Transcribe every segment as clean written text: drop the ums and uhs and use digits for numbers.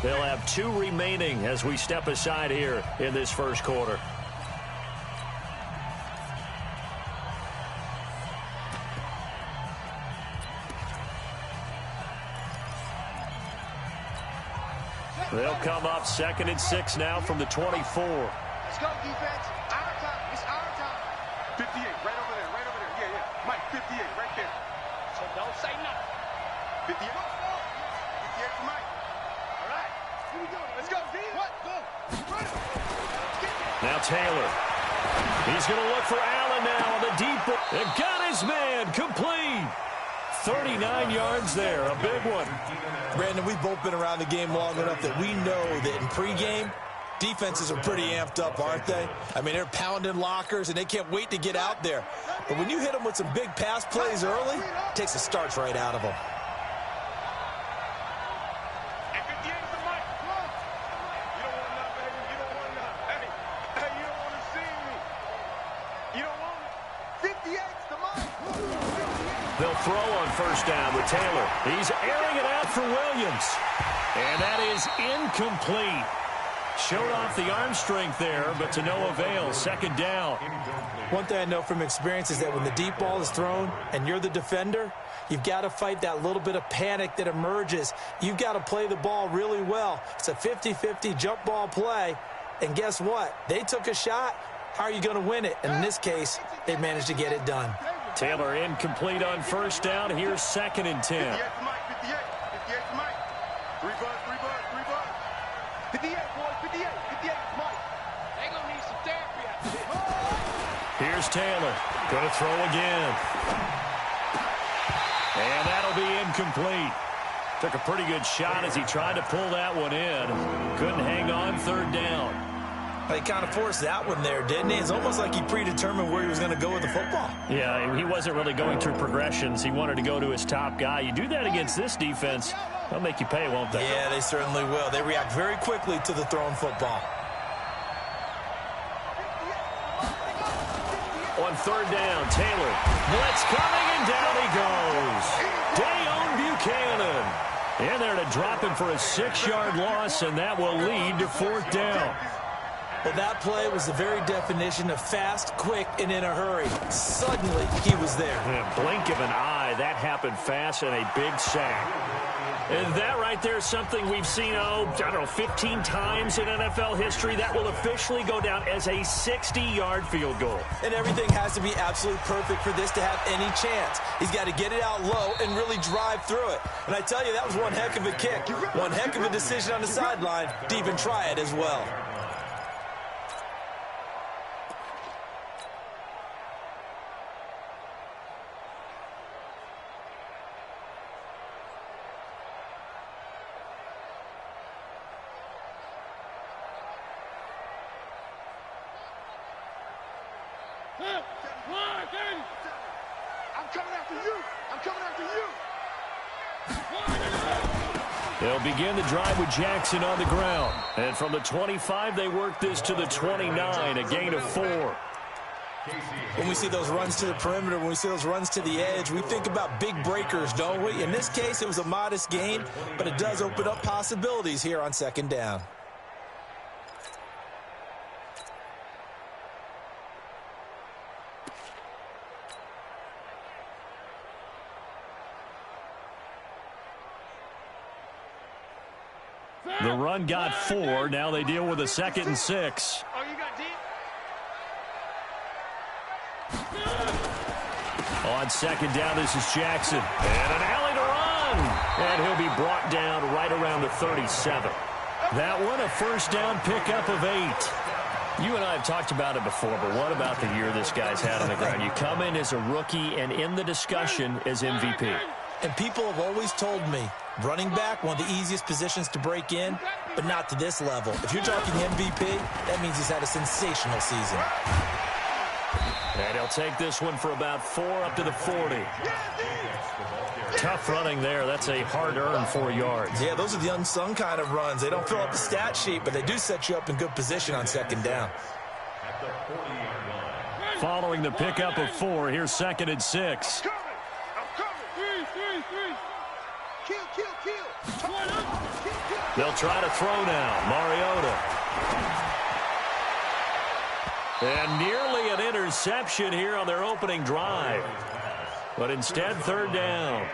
They'll have 2 remaining as we step aside here in this first quarter. They'll come up 2nd and 6 now from the 24. Let's go, defense. Our time. It's our time. 58, right over there, right over there. Yeah, yeah. Mike, 58, right there. So don't say nothing. 58. 58 for Mike. All right. Here we go. Let's go, D. What? Go. Run it. Now Taylor. He's going to look for Allen now on the deep. And got his man complete. 39 yards there, a big one. Brandon, we've both been around the game long enough that we know that in pregame, defenses are pretty amped up, aren't they? I mean, they're pounding lockers, and they can't wait to get out there. But when you hit them with some big pass plays early, it takes the starch right out of them. And 58 is the Mike. You don't want none, baby. You don't want none. Hey, you don't want to see me. You don't want it. 58's the Mike. They'll throw on first down with Taylor. He's airing it out for Williams. And that is incomplete. Showed off the arm strength there, but to no avail. 2nd down. One thing I know from experience is that when the deep ball is thrown and you're the defender, you've got to fight that little bit of panic that emerges. You've got to play the ball really well. It's a 50-50 jump ball play. And guess what? They took a shot. How are you going to win it? And in this case, they managed to get it done. Taylor incomplete on first down. Here's 2nd and 10. 58 for Mike. 58. 58 for Mike. 3 bucks, 3 bucks, 3 bucks. 58, boys. 58. 58 is Mike. They gonna need some therapy after this. Here's Taylor. Going to throw again. And that'll be incomplete. Took a pretty good shot as he tried to pull that one in. Couldn't hang on 3rd down. He kind of forced that one there, didn't he? It's almost like he predetermined where he was going to go with the football. Yeah, he wasn't really going through progressions. He wanted to go to his top guy. You do that against this defense, they'll make you pay, won't they? Yeah, they certainly will. They react very quickly to the thrown football. On 3rd down, Taylor. Blitz coming, and down he goes. Dayon Buchanan. In there to drop him for a 6-yard loss, and that will lead to 4th down. Well, that play was the very definition of fast, quick, and in a hurry. Suddenly, he was there. In a blink of an eye, that happened fast and a big sack. And that right there is something we've seen, 15 times in NFL history. That will officially go down as a 60-yard field goal. And everything has to be absolutely perfect for this to have any chance. He's got to get it out low and really drive through it. And I tell you, that was one heck of a kick. One heck of a decision on the sideline to even try it as well. I'm coming after you. I'm coming after you. They'll begin the drive with Jackson on the ground. And from the 25, they work this to the 29, a gain of 4. When we see those runs to the perimeter, when we see those runs to the edge, we think about big breakers, don't we? In this case, it was a modest gain, but it does open up possibilities here on 2nd down. The run got 4. Now they deal with a 2nd and 6. Oh, you got deep? On 2nd down, this is Jackson. And an alley to run. And he'll be brought down right around the 37. That one, a first down pickup of 8. You and I have talked about it before, but what about the year this guy's had on the ground? You come in as a rookie and in the discussion as MVP. And people have always told me, running back, one of the easiest positions to break in, but not to this level. If you're talking MVP, that means he's had a sensational season. And he'll take this one for about 4 up to the 40. Tough running there. That's a hard-earned 4 yards. Yeah, those are the unsung kind of runs. They don't fill up the stat sheet, but they do set you up in good position on 2nd down. Following the pickup of 4, here's 2nd and 6. They'll try to throw now. Mariota. And nearly an interception here on their opening drive. But instead, third down.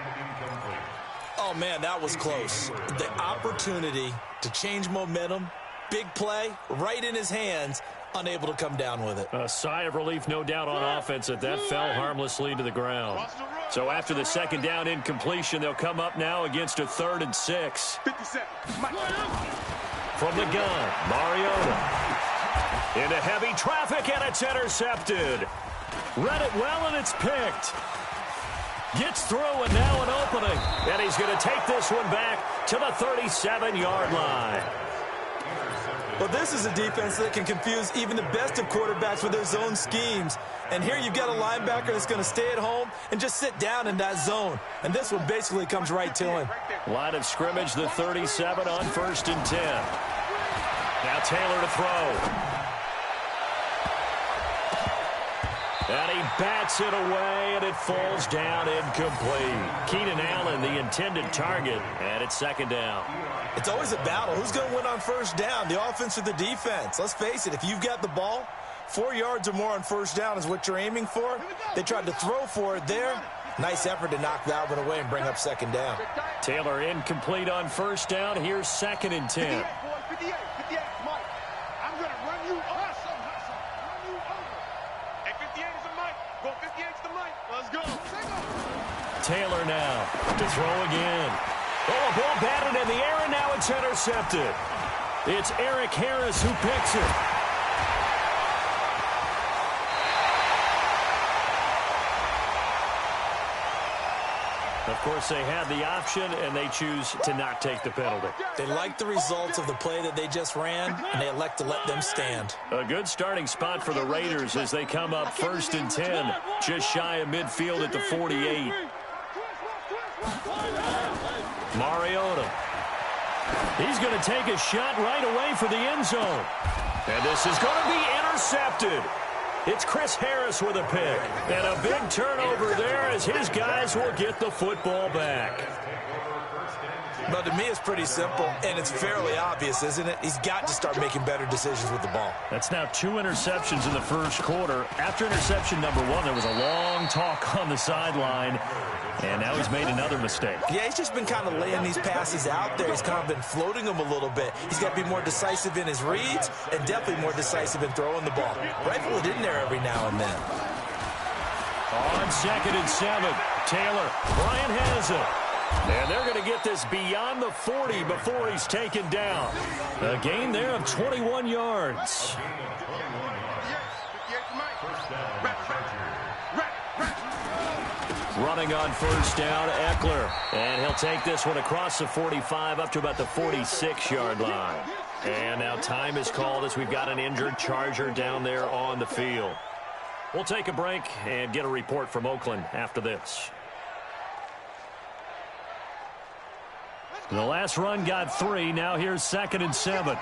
Oh, man, that was close. The opportunity to change momentum, big play, right in his hands, unable to come down with it. A sigh of relief, no doubt, on offense that fell harmlessly to the ground. So after the second down incompletion, they'll come up now against a 3rd and 6. 57. From the gun, Mariota. Into heavy traffic, and it's intercepted. Read it well, and it's picked. Gets through, and now an opening. And he's going to take this one back to the 37-yard line. Well, this is a defense that can confuse even the best of quarterbacks with their zone schemes. And here you've got a linebacker that's going to stay at home and just sit down in that zone. And this one basically comes right to him. Line of scrimmage, the 37 on 1st and 10. Now Taylor to throw. And he bats it away, and it falls down incomplete. Keenan Allen, the intended target, and it's 2nd down. It's always a battle. Who's going to win on 1st down, the offense or the defense? Let's face it, if you've got the ball, 4 yards or more on 1st down is what you're aiming for. They tried to throw for it there. Nice effort to knock that one away and bring up 2nd down. Taylor incomplete on 1st down. Here's 2nd and 10. 58, Mike. I'm going to run you hustle. Run you over. Hey, 58 is the Mike. Go 58 is the Mike. Let's go. Taylor now to throw again. Oh, a ball batted in the air, and now it's intercepted. It's Eric Harris who picks it. Of course, they had the option, and they choose to not take the penalty. They like the results of the play that they just ran, and they elect to let them stand. A good starting spot for the Raiders as they come up 1st and 10, just shy of midfield at the 48. Mariota. He's going to take a shot right away for the end zone. And this is going to be intercepted. It's Chris Harris with a pick. And a big turnover there as his guys will get the football back. But to me, it's pretty simple, and it's fairly obvious, isn't it? He's got to start making better decisions with the ball. That's now 2 interceptions in the 1st quarter. After interception number 1, there was a long talk on the sideline, and now he's made another mistake. Yeah, he's just been kind of laying these passes out there. He's kind of been floating them a little bit. He's got to be more decisive in his reads and definitely more decisive in throwing the ball. Rifle it in there every now and then. On 2nd and 7, Taylor. Bryant has it. And they're going to get this beyond the 40 before he's taken down. A gain there of 21 yards. Running on 1st down, Eckler. And he'll take this one across the 45 up to about the 46-yard line. And now time is called as we've got an injured Charger down there on the field. We'll take a break and get a report from Oakland after this. The last run got 3. Now here's 2nd and 7.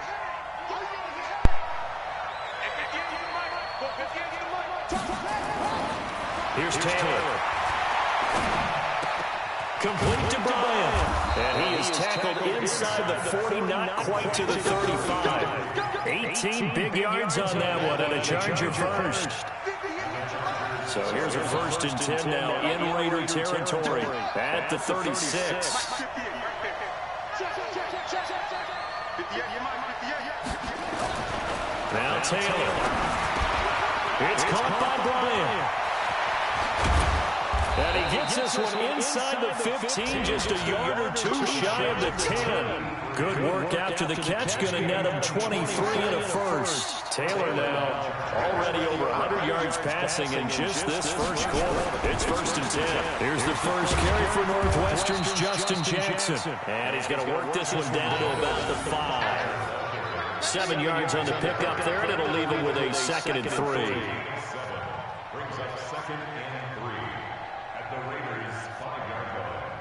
Here's Taylor. Complete to Bryant. And he is tackled inside the 40, not quite to the 35. 18 big yards on that one, and a Charger first. So here's a 1st and 10 now in Raider territory at the 36. Now Taylor. It's caught by Bryant. And he gets this one inside the 15, just a yard or 2 shy of the 10. Good work after the catch, going to net him 23 and a first. Taylor now already over 100 yards passing in just this 1st quarter. It's 1st and 10. Here's the first carry for Northwestern's Justin Jackson. And he's going to work this one down to about the 5. 7 yards on the pickup there, and it'll leave him with a 2nd and 3. Brings up 2nd and 3 at the Raiders' 5-yard line.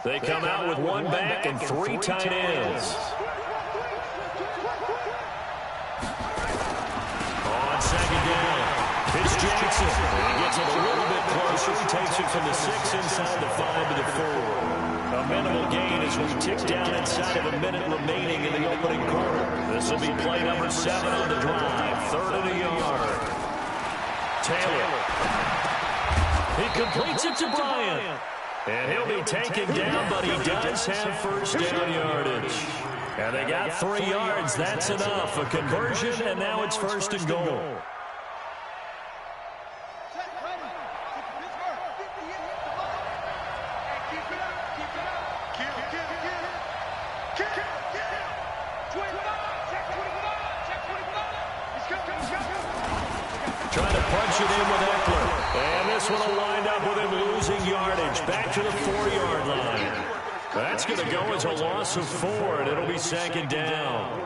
They come out with 1 back and 3 tight ends. On 2nd down, it's Jackson. He gets it a little bit closer. He takes it from the 6 inside the 5 to the 4. A minimal gain as we tick down inside of a minute remaining in the opening quarter. This will be play number 7 on the drive. 3rd and a yard. Taylor. He completes it to Bryant. And he'll be taken down, but he does have first down yardage. And they got 3 yards. That's enough. A conversion, and now it's 1st and goal. Trying to punch it in with Eckler. And this one will wind up with him losing yardage. Back to the 4-yard line. That's going to go as a loss of 4, and it'll be 2nd down.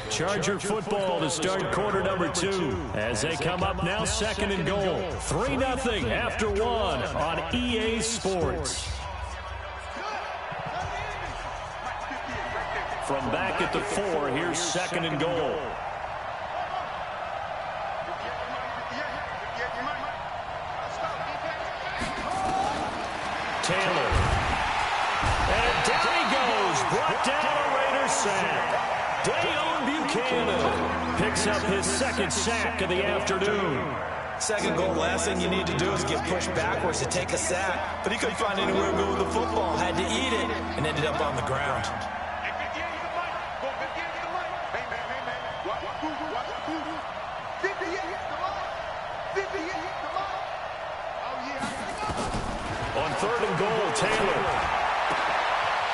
Charger football to start quarter number 2 as they come up now 2nd and goal. 3-0 after 1 on EA Sports. From back at the 4, here's 2nd and goal. Taylor. And down he goes. Brought down a Raiders sack. Dayon Buchanan picks up his 2nd sack of the afternoon. 2nd goal, last thing you need to do is get pushed backwards to take a sack. But he couldn't find anywhere to go with the football. Had to eat it and ended up on the ground. On 3rd and goal, Taylor.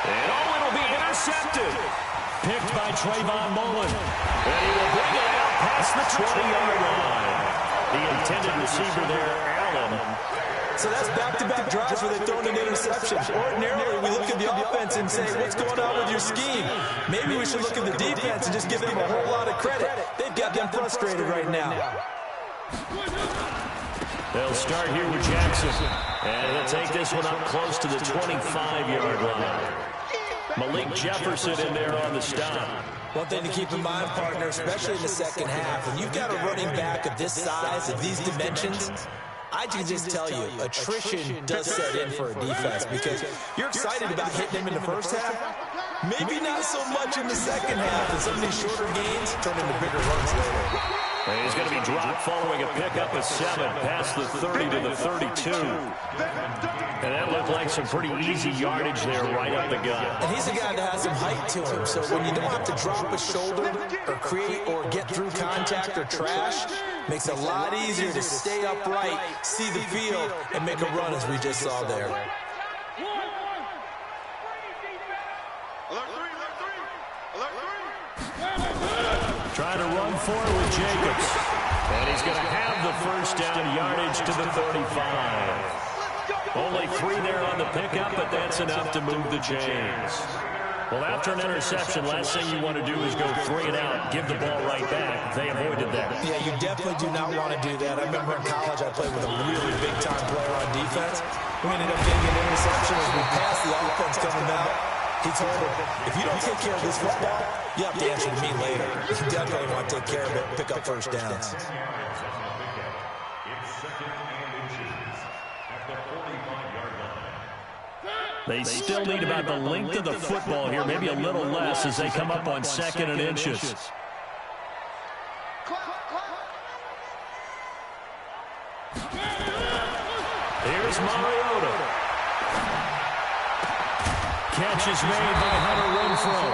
And it'll be intercepted. Picked by Trayvon Mullen. And he will bring it out past the 20-yard line. The intended receiver there, Allen. So that's back-to-back drives where they've thrown an interception. Ordinarily, we look at the offense and say, what's going on with your scheme? Maybe we should look at the defense and just give them a whole lot of credit. They've got them frustrated right now. They'll start here with Jackson. And he'll take this one up close to the 25-yard line. Malik Jefferson in there on the stop. One thing to keep in mind, partner, especially in the second half, when you've got a running back of this size, of these dimensions, I can just tell you, attrition does set in for a defense because you're excited about hitting him in the first half. Maybe not so much in the second half, and some of these shorter gains turn into bigger runs later. And he's going to be dropped following a pickup of 7 past the 30 to the 32. And that looked like some pretty easy yardage there right up the gut. And he's a guy that has some height to him, so when you don't have to drop a shoulder or create or get through contact or trash, makes it a lot easier to stay upright, see the field, and make a run as we just saw there. Trying to run forward with Jacobs. And he's going to have the first down yardage to the 35. Only 3 there on the pickup, but that's enough to move the chains. Well, after an interception, last thing you want to do is go 3 and out, give the ball right back. They avoided that. Yeah, you definitely do not want to do that. I remember in college I played with a really big-time player on defense. We ended up getting an interception as we passed the offense coming out. He told him, if you don't take care of this football, you have to answer to me later. You definitely want to take care of it, pick up first downs. They still need about the length of the football here, maybe a little less as they come up on 2nd and inches. Here's Mariota. Catch is made by Hunter Renfrow.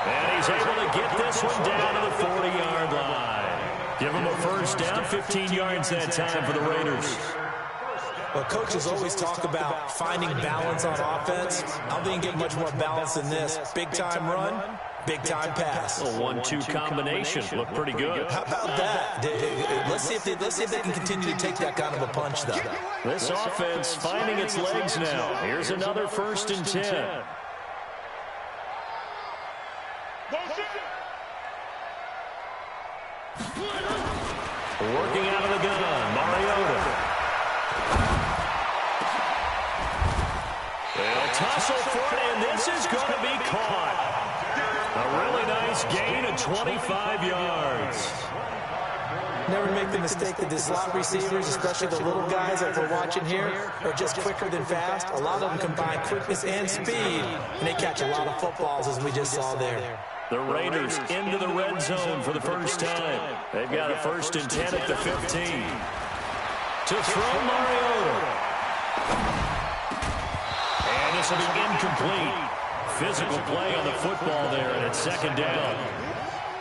And he's able to get this one down to the 40-yard line. Give him a first down, 15 yards that time for the Raiders. Well, coaches always talk about finding balance on offense. I don't think you can get much more balance than this. Big-time run, big-time pass. A 1-2 combination. Looked pretty good. How about that? Let's see if they can continue to take that kind of a punch, though. This offense finding its legs now. Here's another 1st and 10. Working out of the gun, Mariota. They'll tussle for it, and this is going to be caught. A really nice gain of 25 yards. Never make the mistake that the slot receivers, especially the little guys like we're watching here, are just quicker than fast. A lot of them combine quickness and speed, and they catch a lot of footballs, as we just saw there. The Raiders into the red zone for the first time. They've got a 1st and 10 at the 15. To throw Mariota. And this will be incomplete. Physical play on the football there, and it's 2nd down.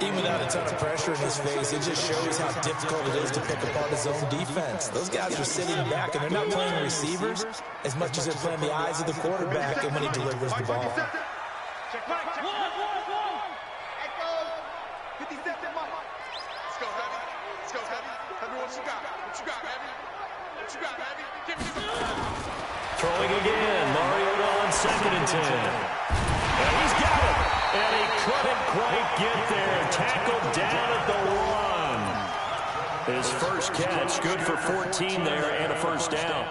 Even without a ton of pressure in his face, it just shows how difficult it is to pick apart his own defense. Those guys are sitting back, and they're not playing receivers as much as they're playing the eyes of the quarterback and when he delivers the ball. Check back. Echo. 57, Mike. Let's go, Heavy. Let's go, Heavy. Heavy, what you got? What you got, Heavy? What you got, Heavy? Give me the ball. Throwing again. Mariota on 2nd and 10. And he's got it. And he couldn't quite get there. Tackled down at the 1. His first catch, good for 14 there and a 1st down.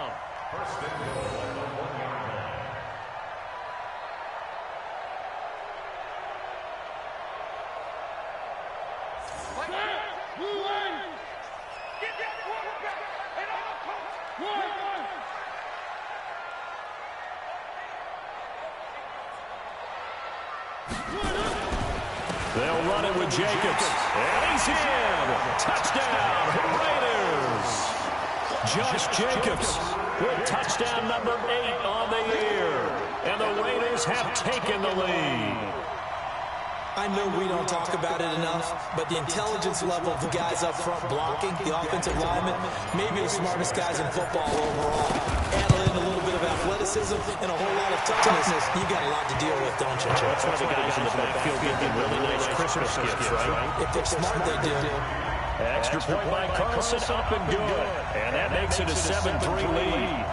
They'll run it with Jacobs. And he's in. Touchdown, Raiders. Josh Jacobs with touchdown number 8 on the year. And the Raiders have taken the lead. I know we don't talk about it enough, but the intelligence level of the guys up front blocking, the offensive linemen, maybe the smartest guys in football overall. Add in a little bit of athleticism and a whole lot of toughness. You got a lot to deal with, don't you? That's why the guys in the backfield get them really nice Christmas gifts, right? If they're smart, they do. Extra point by Carlson, up and good. And that makes it a 7-3 lead.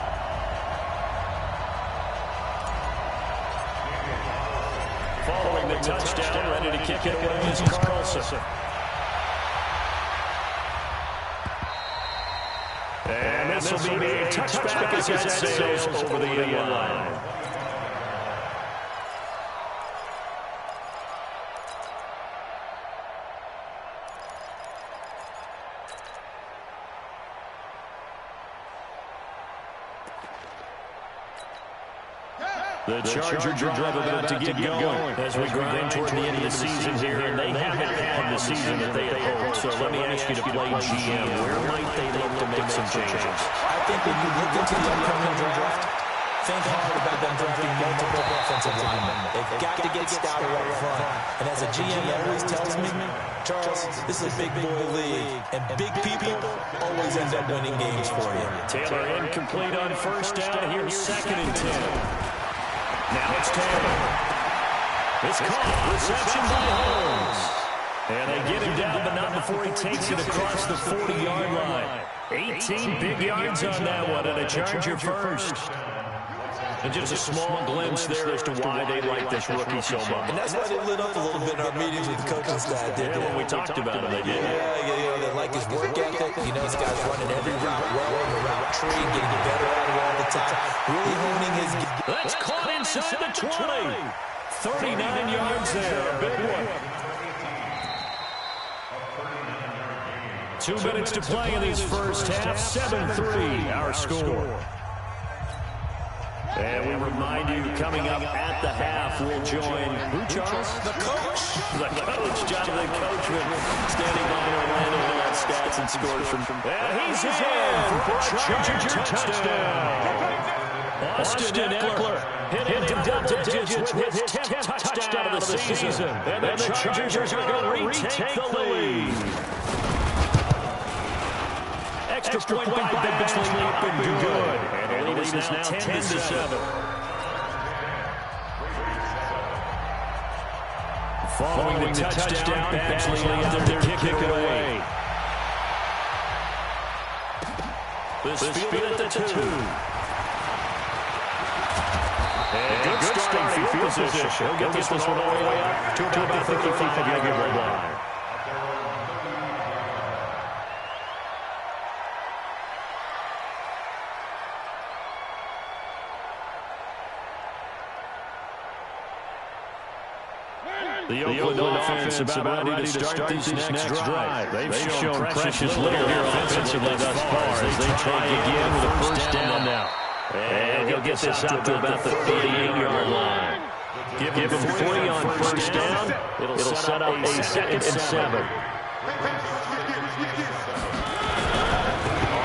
Following the touchdown, ready to kick it away is Carlson. And this will be a touchback as that sails over the end line. The Charger drive about to get going as we grind toward the end of the season here, and they haven't had the season that they had hoped. So let me ask you to play GM. Where might they look to make some changes? I think when you look into the upcoming draft, think hard about them drafting multiple offensive linemen. They've got to get stouter up front. And as a GM always tells me, Charles, this is a big boy league, and big people always end up winning games for you. Taylor incomplete on 1st down. Here's 2nd and 10. Now it's Taylor. It's caught. Reception by Holmes. And they get him down, but not before he takes it across the 40-yard line. 18 big yards on that one, and a Charger first. And just a small glimpse there as to why they like this rookie so much. And that's why they lit up a little bit in our meetings with the coaching staff. Yeah, when we talked about him, they did. Yeah, they like his work ethic. You know, this guy's running every route well in the route tree, getting better at it all the time. Really honing his game. That's caught inside the 20. 39 yards there, a big one. 2 minutes to play in this first half. 7-3, our score. And we remind you, coming up at the half, we'll join who, Charles? The coach. The coach, Jonathan Coachman, standing by in Orlando with our stats and scores from. And he's in for a Charger touchdown. Austin Eckler hit into double digits with his 10th touchdown of the season. And the Chargers are going to retake the lead. Extra point by Badgley, up and good. And the lead is now 10-7. Following the touchdown, Badgley out there to kick it away. This fielded at the 2. And good starting field position. He'll get this one all the way up to about the 55-yard line. The Oakland offense about ready to start this next drive. They've shown precious little here offensively thus far as they try again with a first down now. And he'll get this up to about the 38-yard line. Give him 40 on first down. It'll set up a 2nd and 7.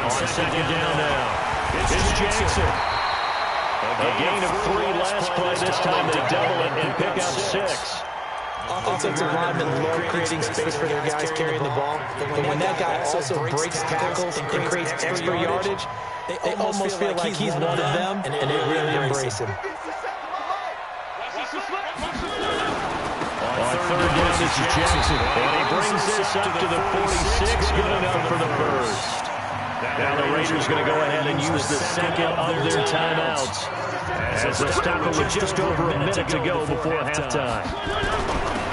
On 2nd down now, it's Jackson. A gain of 3 last play. This time they double it and pick up 6. Offensive linemen love creating space for their guys carrying the ball. But when that guy also breaks tackles and creates extra yardage, they almost feel like he's one of them, and they really embrace him. On 3rd down, this is Jackson. And he brings this up to the 46. Good enough for the first. Now the Raiders going to go ahead and use the 2nd of their timeouts as they stop it with just over a minute to go before halftime.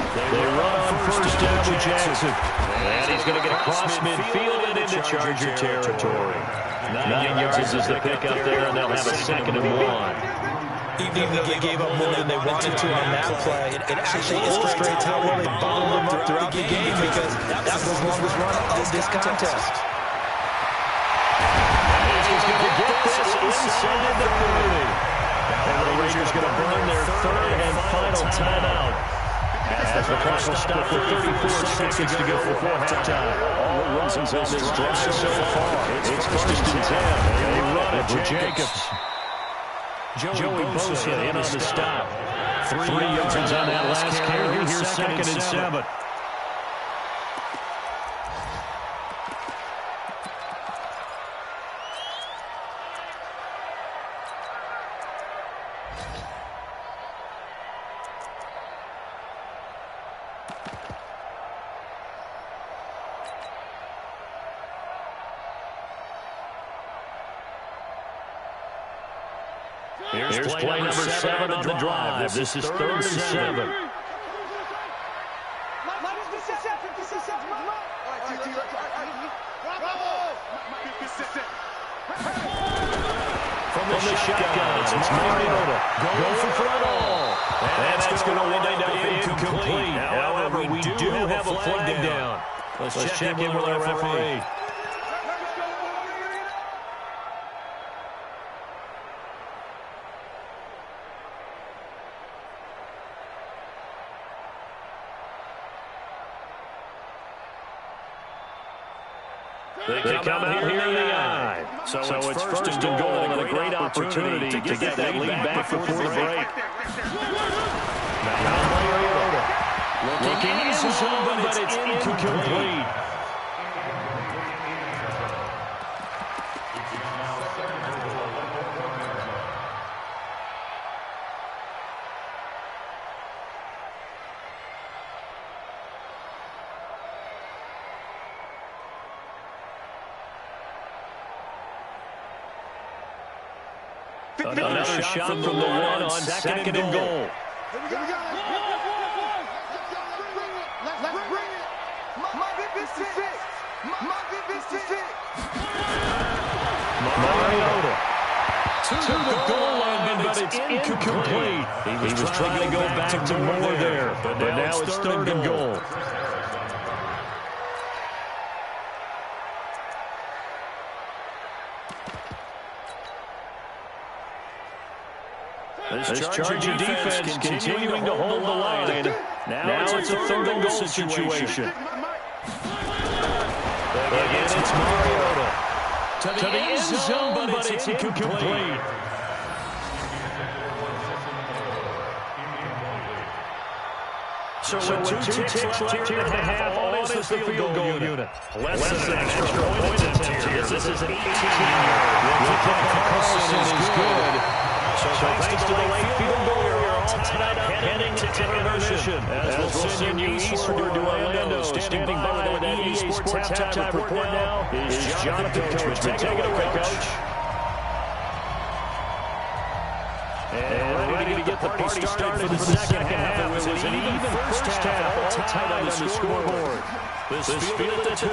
They run on first down to Jackson. And he's going to get across midfield and into Charger territory. 9 yards is the pickup there, and they'll have a 2nd and 1. Even though they gave up more than they wanted to on that play, it actually illustrates how well they bottled them up throughout the game because that was the longest run of this contest. He's going to get this inside the 30. Now the Raiders going to burn their 3rd and final timeout as the clock will stop for 34 seconds to go before halftime. All the runs on this drive so far. It's 1st and 10. They run it for Jacobs. Joey Bosa in on the stop. 3 yards on that last carry. Here's 2nd and 7. Here's play number 7 on the drive. This is 3rd and 7. From the shotgun, it's Mariota going for frontal. And that's going to wind up incomplete. However, we do have a flag down. Let's check in with our referee. They come out here in the eye. So it's first and goal and a great opportunity to get that lead back before the break. Now Mariota looking in his zone, but it's incomplete. Another shot from the 1 on 2nd and goal. Mariota to the goal line, but it's incomplete. He was trying to go back to more there, but now it's 3rd and goal. This Charger defense continuing to hold the line. Now it's a 3rd and goal situation. Again, it's Mariota to the end zone, but it's incomplete. So with 2 ticks left here at the half, on is the field goal unit. Less than an extra point attempt here. This is an 18-yard. Carlson is good. So thanks to the late field goal, we're all tied up heading to intermission. As we'll send you eastward to Orlando. Standing by with that EA Sports halftime report now is Jonathan Coachman. Take it away, Coach. And ready to get the party started for the second half. It was an even first half, all tied on the scoreboard. This field at 2.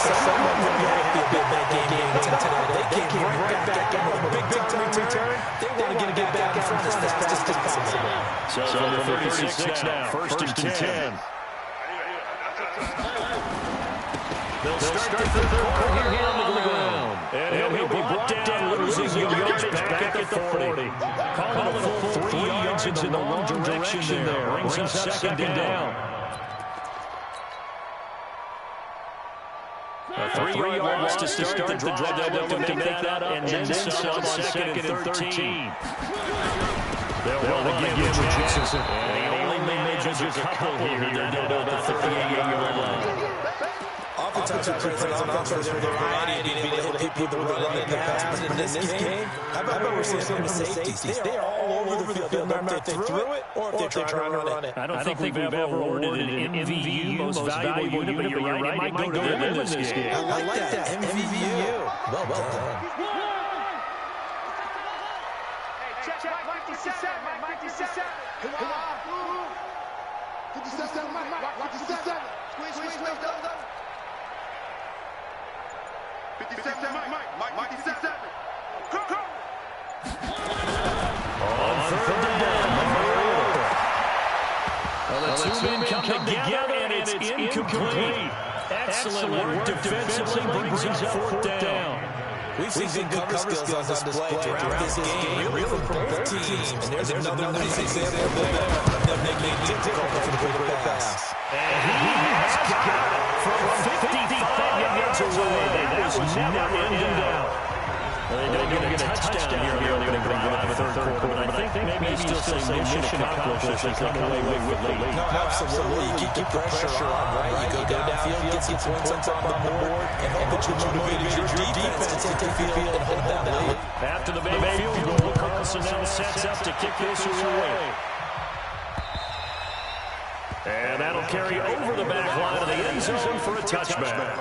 Someone will get the that game tonight. They came right back in with a big-time return. They want to get back in front as fast as possible. So from the 36 now, first and 10. They'll start the third quarter here on the ground. And he'll be brought down, losing yards back at the 40. Call it a full 3 yards in the wrong direction there. Brings up second down. A 3-yard loss to start the drive. They'll look to make that up and then some on second and 13. They'll run again with Jackson. And he only manages a couple here. They're down to the 38-yard line. Oftentimes, on offense, there's a variety of being able to hit people with the run and the pass. But in this game, how about we're seeing some of the safeties? They are all over the field. No matter if they threw it or if they're trying to run it. I don't think we've ever awarded an MVU, most valuable unit, but you're right, it might go to them in this game. I like that. MVU. Well done. Mike 57. Mike 57. 57, Mike 57. Squeeze, go. 57, Mike 57. Go. On third down. Well, the two men come together, and it's incomplete. Excellent work defensively brings up fourth down. We've seen good cover skills on display throughout this game, really from both teams. And there's another nice example there of making it difficult for the quarterback pass. And he has got it from 55 yards away. That was never in doubt. They're going to get a touchdown here early in the third quarter, but I think maybe you still say mission accomplished as they come away with the lead. No, absolutely. You keep the pressure on, right? You go downfield, get some points up on the board, and hope that you motivated your defense to take the field and hold that lead. After the big field goal, Carlson now sets up to kick this away. And that'll carry over the back line of the end zone for a touchback.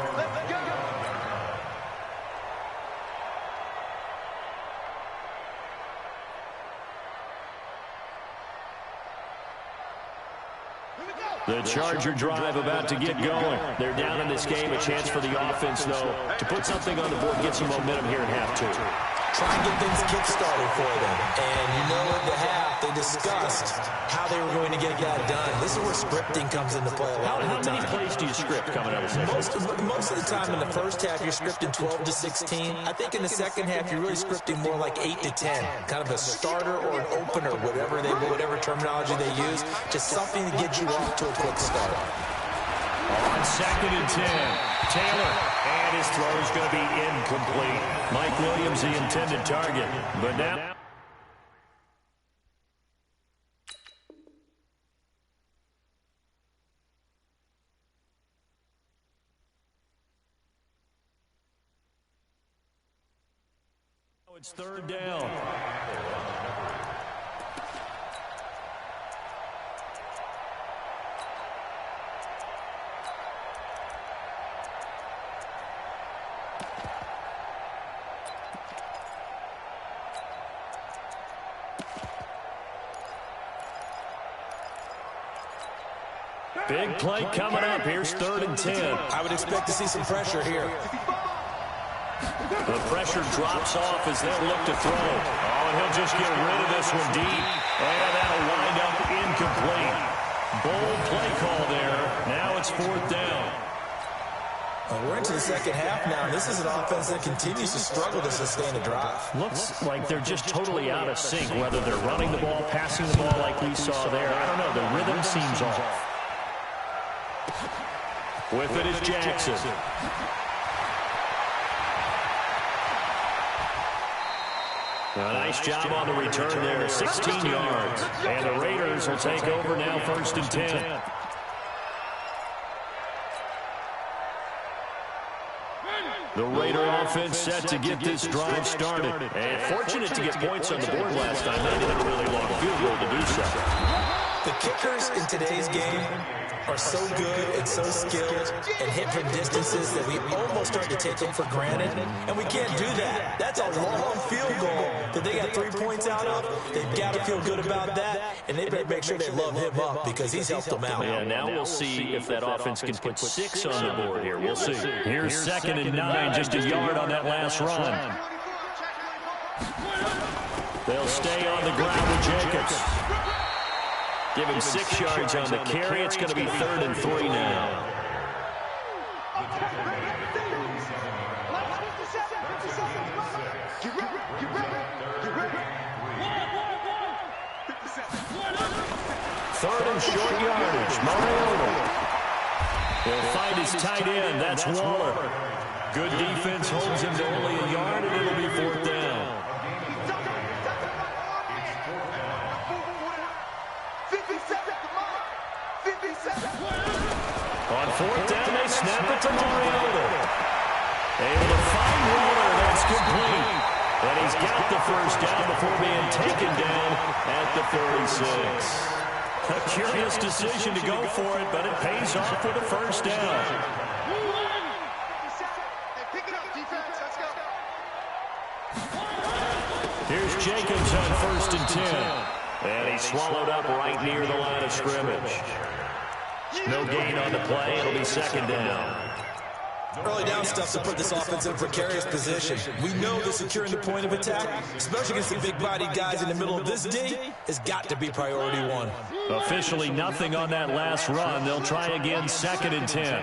The Charger drive about to get going. They're down in this game. A chance for the offense, though, to put something on the board, get some momentum here in half two. Try and get things kick-started for them. And you know at the half, they discussed how they were going to get that done. This is where scripting comes into play a lot of the time. How many plays do you script coming out of the second? Most of the time in the first half, you're scripting 12 to 16. I think in the second half, you're really scripting more like 8 to 10. Kind of a starter or an opener, whatever terminology they use. Just something to get you off to a quick start. On second and 10, Taylor, and his throw is going to be incomplete. Mike Williams, the intended target, but now... It's third down. Big play coming up. Here's third and 10. I would expect to see some pressure here. The pressure drops off as they'll look to throw. Oh, and he'll just get rid of this one deep. And that'll wind up incomplete. Bold play call there. Now it's fourth down. We're into the second half now. This is an offense that continues to struggle to sustain a drive. Looks like they're just totally out of sync, whether they're running the ball, passing the ball like we saw there. I don't know. The rhythm seems off. With it is Jackson. A nice job on the return there, 16 yards. And the Raiders will take over now, first and 10. The Raider offense set to get this drive started. And fortunate to get points on the board last time. They needed a really long field goal to do so. The kickers in today's game are so good and so skilled and hit from distances that we almost start to take them for granted, and we can't do that. That's a long field goal that they got 3 points out of. They've got to feel good about that, and they better make sure they love him up because he's helped them out. Yeah, now we'll see if that offense can put 6 on the board here. We'll see. Here's 2nd and 9, just a yard on that last run. They'll stay on the ground with Jacobs. Give him 6 yards on the carry. It's going to be 3rd and 3 now. Third and short yardage. Mariota. He'll find his tight end. That's Waller. Good defense holds him to only a yard, and it'll be 4th down. On 4th down, they snap it to Mariota. Able to find Waller. That's complete. And he's got the 1st down before being taken down at the 36. A curious decision to go for it, but it pays off with a 1st down. Here's Jacobs on 1st and 10. And he's swallowed up right near the line of scrimmage. No gain on the play. It'll be 2nd down. Early down stuff to put this offense in a precarious position. We know that securing the point of attack, especially against the big-bodied guys in the middle of this D, has got to be priority 1. Officially nothing on that last run. They'll try again 2nd and 10.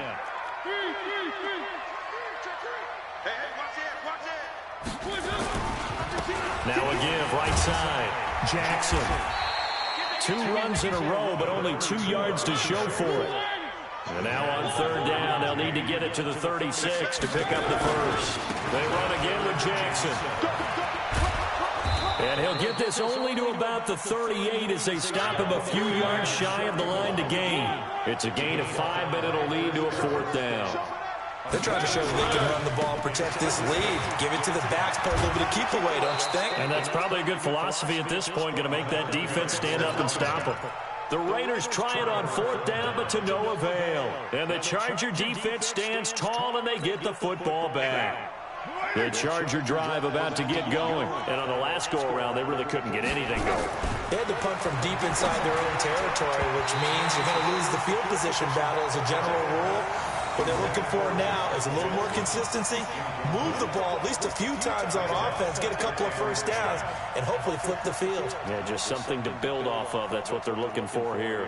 Now a give right side. Jackson. 2 runs in a row, but only 2 yards to show for it. And now on 3rd down, they'll need to get it to the 36 to pick up the 1st. They run again with Jackson. And he'll get this only to about the 38 as they stop him a few yards shy of the line to gain. It's a gain of 5, but it'll lead to a 4th down. They're trying to show that they can run the ball, protect this lead, give it to the backs, play a little bit of keep away, don't you think? And that's probably a good philosophy at this point, going to make that defense stand up and stop them. The Raiders try it on 4th down, but to no avail. And the Charger defense stands tall, and they get the football back. The Charger drive about to get going. And on the last go-around, they really couldn't get anything going. They had to punt from deep inside their own territory, which means you're going to lose the field position battle as a general rule. What they're looking for now is a little more consistency, move the ball at least a few times on offense, get a couple of 1st downs, and hopefully flip the field. Yeah, just something to build off of. That's what they're looking for here.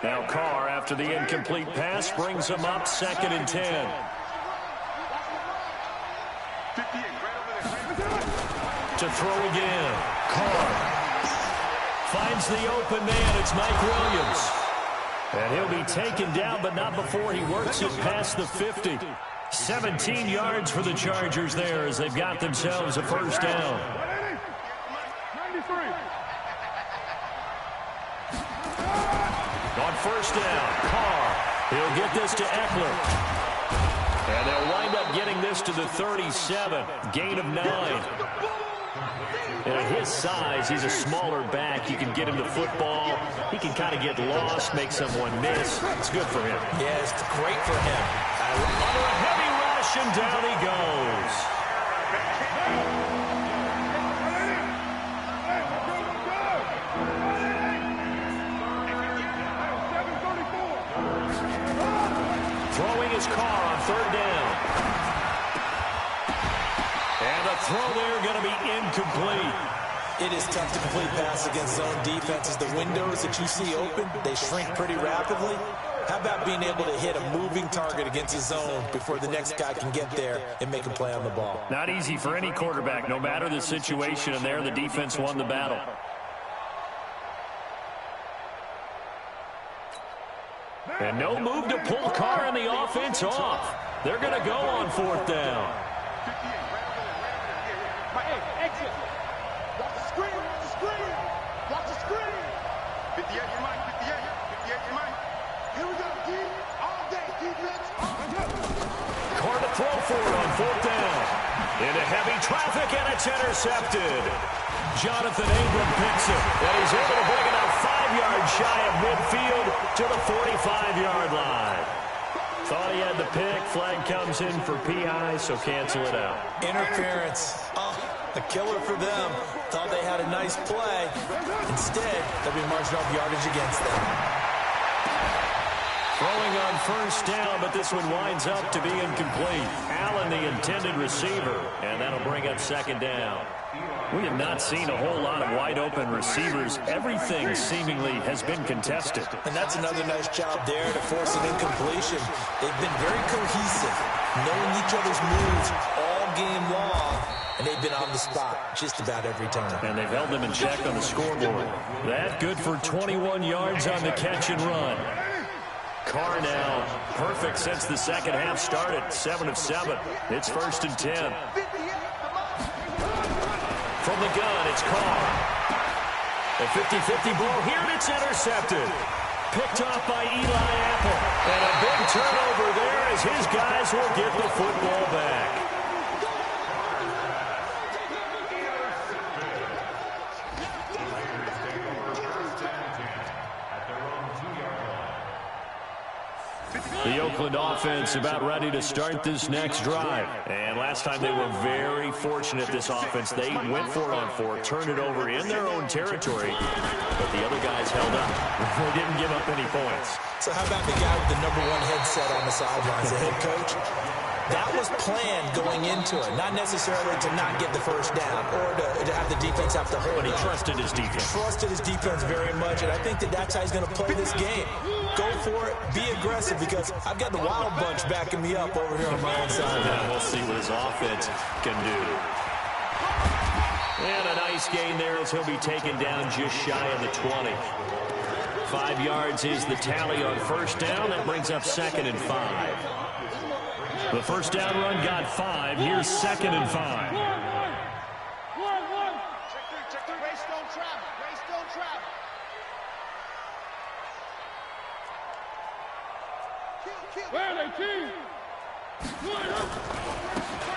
Now Carr, after the incomplete pass, brings him up 2nd and 10. To throw again. Carr. Finds the open man. It's Mike Williams. And he'll be taken down, but not before he works it past the 50. 17 yards for the Chargers there as they've got themselves a 1st down. 93. On 1st down, Carr. He'll get this to Eckler. And they'll wind up getting this to the 37. Gain of 9. And at his size, he's a smaller back. You can get him the football. He can kind of get lost, make someone miss. It's good for him. Yeah, it's great for him. Under a heavy rush, and down he goes. Throwing his Carr on 3rd down. And the throw there going to be incomplete. It is tough to complete pass against zone defenses. The windows that you see open, they shrink pretty rapidly. How about being able to hit a moving target against a zone before the next guy can get there and make a play on the ball? Not easy for any quarterback, no matter the situation, and there the defense won the battle. And no move to pull Carr and the offense off. They're going to go on 4th down. Exit. Watch the screen. Watch the screen. Watch the screen. 58, you might. 58, you might. Here we go, D. All day. Carr to throw for it on 4th down. Into heavy traffic, and it's intercepted. Jonathan Abram picks it, and he's able to bring it up 5 yards shy of midfield to the 45-yard line. Thought he had the pick. Flag comes in for PI, so cancel it out. Interference. Oh, a killer for them. Thought they had a nice play. Instead, they'll be marching off yardage against them. Throwing on 1st down, but this one winds up to be incomplete. Allen, the intended receiver, and that'll bring up 2nd down. We have not seen a whole lot of wide-open receivers. Everything seemingly has been contested. And that's another nice job there to force an incompletion. They've been very cohesive, knowing each other's moves all game long, and they've been on the spot just about every time. And they've held them in check on the scoreboard. That good for 21 yards on the catch and run. Carr now perfect since the second half started. 7 of 7. It's 1st and 10. From the gun, it's Carr. A 50-50 ball here, and it's intercepted. Picked off by Eli Apple. And a big turnover there as his guys will get the football back. The Oakland offense about ready to start this next drive. And last time they were very fortunate, this offense. They went for it on 4, turned it over in their own territory, but the other guys held up. They didn't give up any points. So how about the guy with the #1 headset on the sidelines, the head coach? That was planned going into it, not necessarily to not get the 1st down or to have the defense have to hold. But he trusted his defense. Trusted his defense very much, and I think that's how he's going to play this game. Go for it, be aggressive, because I've got the Wild Bunch backing me up over here on my own side. Now we'll see what his offense can do. And a nice gain there as he'll be taken down just shy of the 20. 5 yards is the tally on 1st down. That brings up 2nd and 5. The 1st down run got 5. Here's 2nd and 5. Check 3. Race don't travel. Race don't travel. Where they team?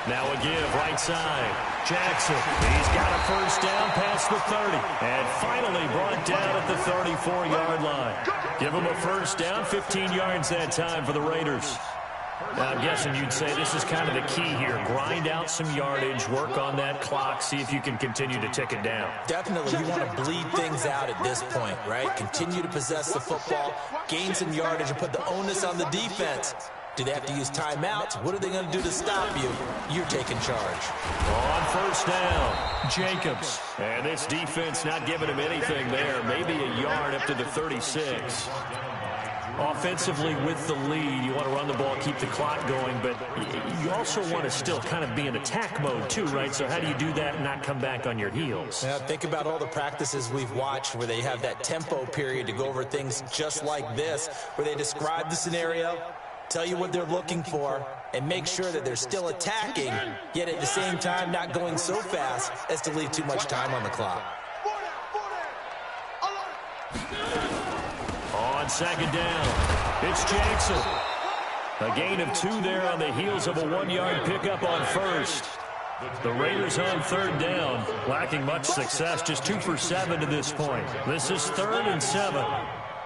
Now a give right side. Jackson, he's got a 1st down past the 30. And finally brought down at the 34-yard line. Give him a 1st down, 15 yards that time for the Raiders. Now, I'm guessing you'd say this is kind of the key here. Grind out some yardage, work on that clock, see if you can continue to tick it down. Definitely, you want to bleed things out at this point, right? Continue to possess the football, gain some yardage, and put the onus on the defense. Do they have to use timeouts? What are they going to do to stop you? You're taking charge. On 1st down, Jacobs. And this defense not giving him anything there. Maybe a yard up to the 36. Offensively with the lead, you want to run the ball, keep the clock going, but you also want to still kind of be in attack mode too, right? So how do you do that and not come back on your heels? Now, think about all the practices we've watched where they have that tempo period to go over things just like this, where they describe the scenario, tell you what they're looking for, and make sure that they're still attacking, yet at the same time not going so fast as to leave too much time on the clock. On 2nd down, it's Jackson. A gain of 2 there on the heels of a 1-yard pickup on 1st. The Raiders on 3rd down, lacking much success, just 2 for 7 to this point. This is 3rd and 7.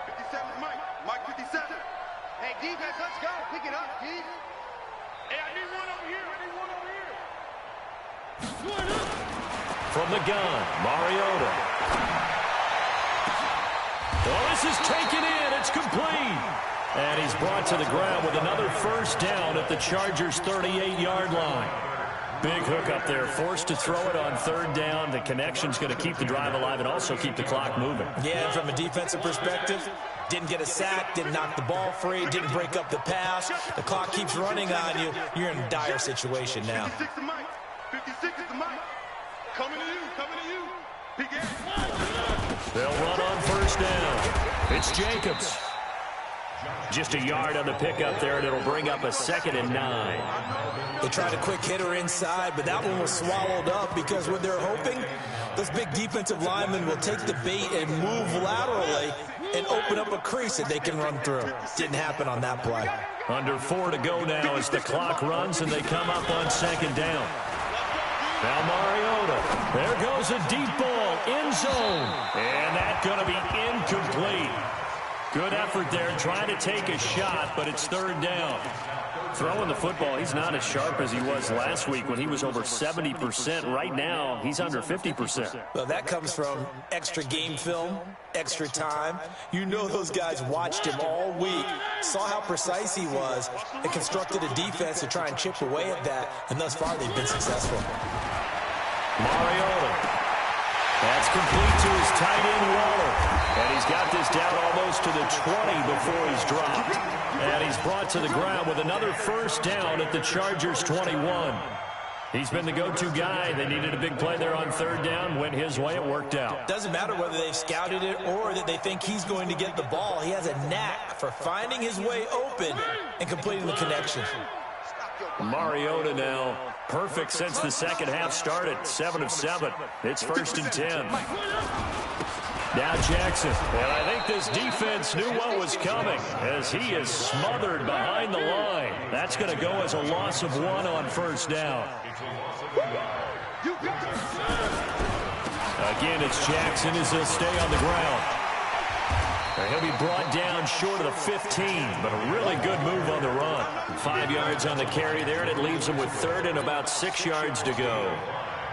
57 Mike 57. Hey, defense, let's go. Pick it up, D. Hey, I need one over here. From the gun, Mariota. Well, this is taken in. It's complete. And he's brought to the ground with another 1st down at the Chargers' 38-yard line. Big hook up there, forced to throw it on 3rd down. The connection's going to keep the drive alive and also keep the clock moving. Yeah, and from a defensive perspective, didn't get a sack, didn't knock the ball free, didn't break up the pass. The clock keeps running on you. You're in a dire situation now. 56 to Mike. 56 is the Mike. Coming to you. Pick it. They'll run on 1st down. It's Jacobs. Just a yard on the pickup there, and it'll bring up a 2nd and 9. They tried a quick hitter inside, but that one was swallowed up because what they're hoping, those big defensive linemen will take the bait and move laterally and open up a crease that they can run through. Didn't happen on that play. Under 4 to go now as the clock runs and they come up on second down. Now Mariota. There goes a deep ball. End zone. And that's going to be incomplete. Good effort there trying to take a shot, but it's third down. Throwing the football, he's not as sharp as he was last week when he was over 70%. Right now, he's under 50%. Well, that comes from extra game film, extra time. You know those guys watched him all week, saw how precise he was, and constructed a defense to try and chip away at that, and thus far they've been successful. Mariota. That's complete to his tight end, Waller. And he's got this down almost to the 20 before he's dropped. And he's brought to the ground with another first down at the Chargers' 21. He's been the go-to guy. They needed a big play there on third down. Went his way. It worked out. Doesn't matter whether they've scouted it or that they think he's going to get the ball. He has a knack for finding his way open and completing the connection. Mariota now perfect since the second half started. 7 of 7. It's 1st and 10. Now Jackson. And I think this defense knew what was coming as he is smothered behind the line. That's going to go as a loss of 1 on first down. Again, it's Jackson as he'll stay on the ground. He'll be brought down short of the 15, but a really good move on the run. 5 yards on the carry there, and it leaves him with third and about 6 yards to go.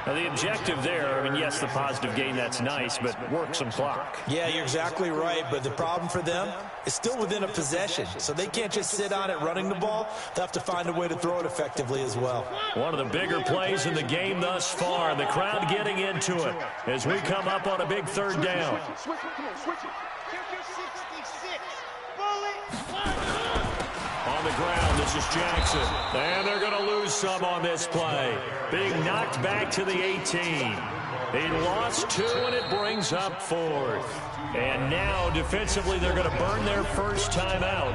Now, the objective there, I mean, yes, the positive gain, that's nice, but work some clock. Yeah, you're exactly right, but the problem for them is still within a possession, so they can't just sit on it running the ball. They'll have to find a way to throw it effectively as well. One of the bigger plays in the game thus far, and the crowd getting into it as we come up on a big third down. Switch it. Come on, switch it. On the ground, this is Jackson. And they're going to lose some on this play. Being knocked back to the 18. He lost 2, and it brings up 4th. And now, defensively, they're going to burn their first time out.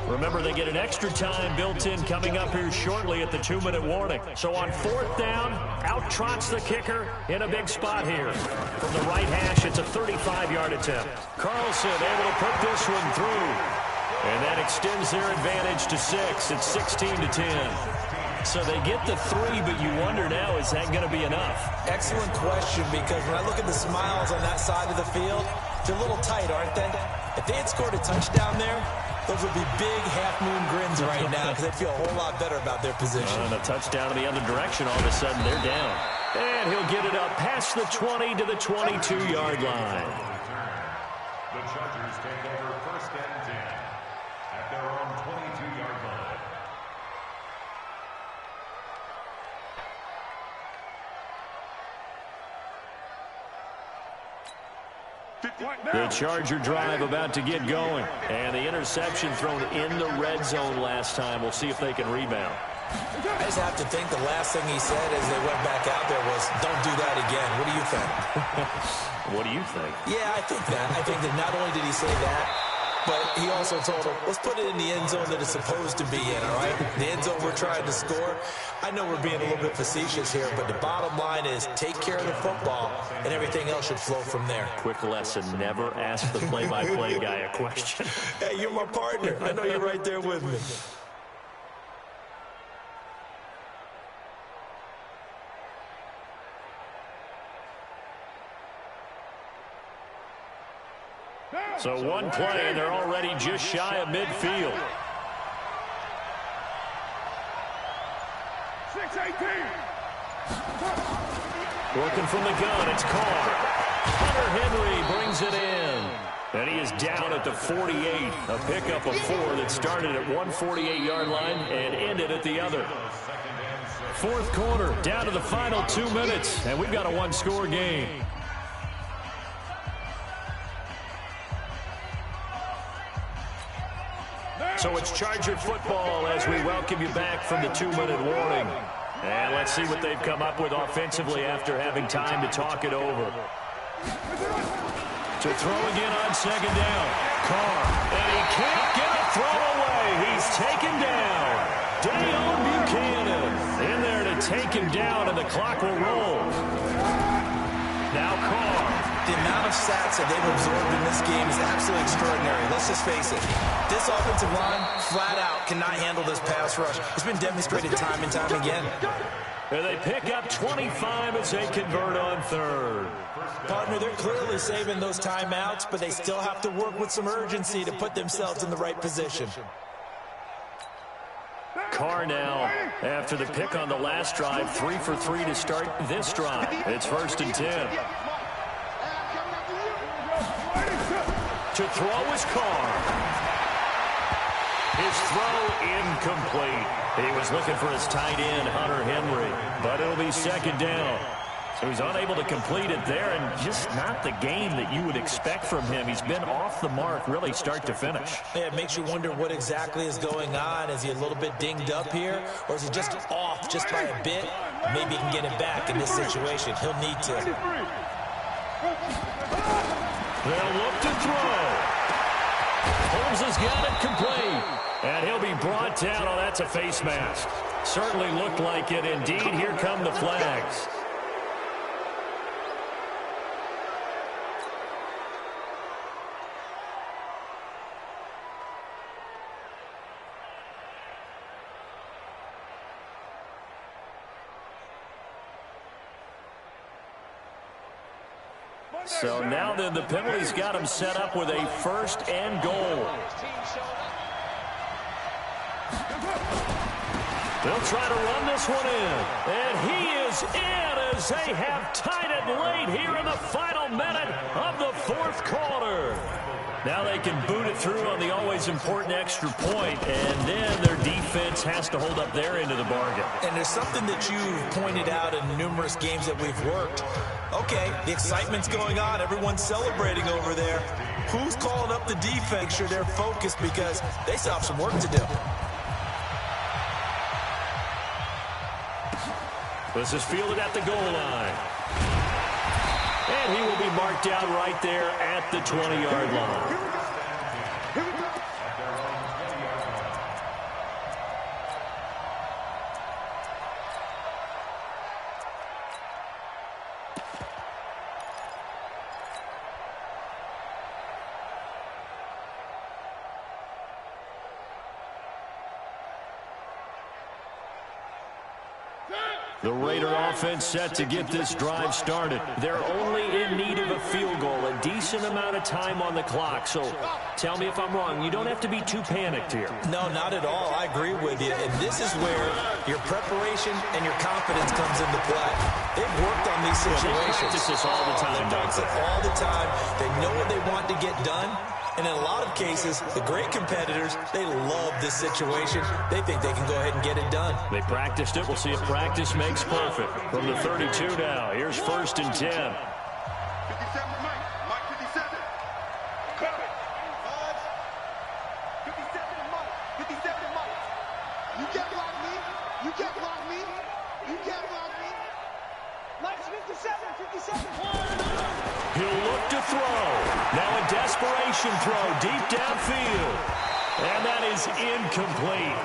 Remember, they get an extra time built in coming up here shortly at the 2-minute warning. So on 4th down, out trots the kicker in a big spot here. From the right hash, it's a 35-yard attempt. Carlson able to put this one through. And that extends their advantage to 6. It's 16-10. So they get the 3, but you wonder now, is that going to be enough? Excellent question, because when I look at the smiles on that side of the field, they're a little tight, aren't they? If they had scored a touchdown there, those would be big half-moon grins right now because they'd feel a whole lot better about their position. And a touchdown in the other direction, all of a sudden they're down. And he'll get it up past the 20 to the 22-yard line. The Chargers take over 1st and 10 at their own 22-yard line. The Charger drive about to get going. And the interception thrown in the red zone last time. We'll see if they can rebound. I just have to think the last thing he said as they went back out there was, don't do that again. What do you think? What do you think? Yeah, I think that. I think that not only did he say that, but he also told him, let's put it in the end zone that it's supposed to be in, all right? The end zone we're trying to score. I know we're being a little bit facetious here, but the bottom line is take care of the football, and everything else should flow from there. Quick lesson, never ask the play-by-play guy a question. Hey, you're my partner. I know you're right there with me. So one play, and they're already just shy of midfield. 6-18. Working from the gun, it's Carr. Hunter Henry brings it in. And he is down at the 48. A pickup of 4 that started at 148-yard line and ended at the other. 4th quarter, down to the final 2 minutes, and we've got a 1-score game. So it's Charger football as we welcome you back from the 2-minute warning. And let's see what they've come up with offensively after having time to talk it over. To throw again on second down. Carr. And he can't get a throw away. He's taken down. Dayon Buchanan in there to take him down, and the clock will roll. Now Carr. the amount of sacks that they've absorbed in this game is absolutely extraordinary. Let's just face it. This offensive line, flat out, cannot handle this pass rush. It's been demonstrated time and time again. And they pick up 25 as they convert on third. Partner, they're clearly saving those timeouts, but they still have to work with some urgency to put themselves in the right position. Carr now, after the pick on the last drive, 3 for 3 to start this drive. It's 1st and 10. To throw is Carr. His throw incomplete. He was looking for his tight end, Hunter Henry, but it'll be 2nd down. So he's unable to complete it there, and just not the game that you would expect from him. He's been off the mark, really, start to finish. Yeah, it makes you wonder what exactly is going on. Is he a little bit dinged up here, or is he just off just by a bit? Maybe he can get it back in this situation. He'll need to. They'll look to throw. Holmes has got it complete, and he'll be brought down. Oh, that's a face mask. Certainly looked like it. Indeed, here come the flags. So now then, the penalty's got him set up with a 1st and goal. They'll try to run this one in. And he is in as they have tied it late here in the final minute of the 4th quarter. Now they can boot it through on the always important extra point, and then their defense has to hold up their end of the bargain. And there's something that you've pointed out in numerous games that we've worked. Okay, the excitement's going on. Everyone's celebrating over there. Who's calling up the defense? Make sure they're focused because they still have some work to do. This is fielded at the goal line. And he will be marked down right there at the 20-yard line. The Raider offense set to get this drive started. They're only in need of a field goal, a decent amount of time on the clock. So tell me if I'm wrong. You don't have to be too panicked here. No, not at all. I agree with you. And this is where your preparation and your confidence comes into play. They've worked on these situations. They practice this all the time. They practice it all the time. They know what they want to get done. And in a lot of cases, the great competitors, they love this situation. They think they can go ahead and get it done. They practiced it. We'll see if practice makes perfect. From the 32 now, here's 1st and 10. 57 Mike. Mike 57. Cut it. 57 Mike. 57 Mike. You can't block me. You can't block me. You can't block me. Mike's 57. 57. He'll look to throw. Now a desperation throw deep downfield. And that is incomplete.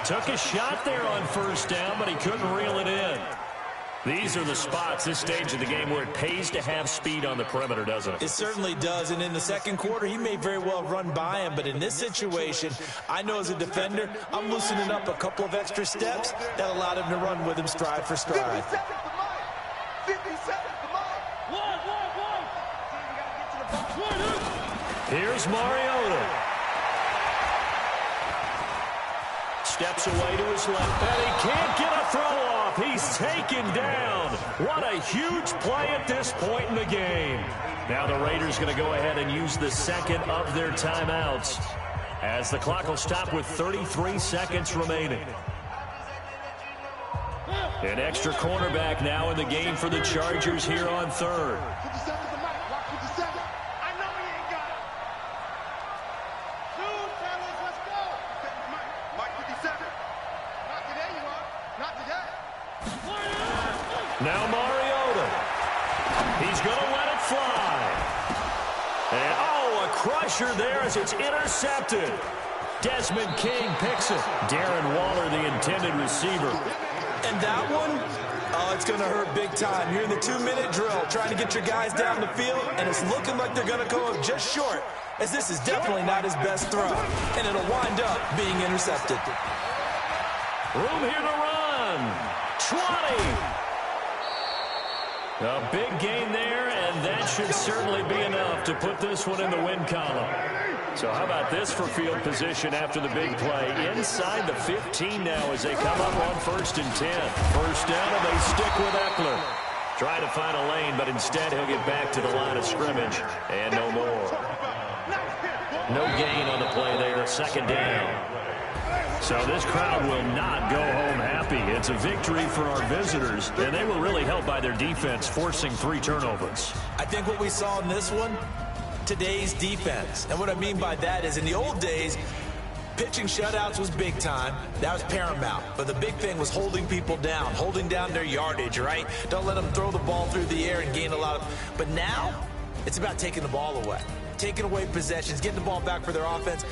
Took a shot there on 1st down, but he couldn't reel it in. These are the spots, this stage of the game, where it pays to have speed on the perimeter, doesn't it? It certainly does, and in the 2nd quarter, he may very well run by him, but in this situation, I know as a defender, I'm loosening up a couple of extra steps that allowed him to run with him stride for stride. 57 for Mike. 57 for Mike. Here's Mariota. Steps away to his left, and he can't get a throw off. He's taken down. What a huge play at this point in the game. Now the Raiders going to go ahead and use the 2nd of their timeouts as the clock will stop with 33 seconds remaining. An extra cornerback now in the game for the Chargers here on 3rd. 57 for Mike. Watch 57. I know he ain't got it. Shoot, fellas, let's go. 57 for Mike. Mike 57. Not today, you are. Not today. Now Mariota. He's going to let it fly. And, oh, a crusher there as it's intercepted. Desmond King picks it. Darren Waller, the intended receiver. And that one, Oh, it's going to hurt big time. You're in the 2-minute drill trying to get your guys down the field, and it's looking like they're going to go up just short, as this is definitely not his best throw, and it'll wind up being intercepted. Room here to run. 20. A big gain there, and that should certainly be enough to put this one in the win column. So how about this for field position after the big play? Inside the 15 now as they come up on 1st and 10. First down, and they stick with Eckler. Try to find a lane, but instead he'll get back to the line of scrimmage, and no more. No gain on the play there, 2nd down. So this crowd will not go home happy. It's a victory for our visitors, and they were really helped by their defense, forcing 3 turnovers. I think what we saw in this one, today's defense. And what I mean by that is in the old days, pitching shutouts was big time. That was paramount. But the big thing was holding people down, holding down their yardage, right? Don't let them throw the ball through the air and gain a lot of... But now, it's about taking the ball away. Taking away possessions, getting the ball back for their offense.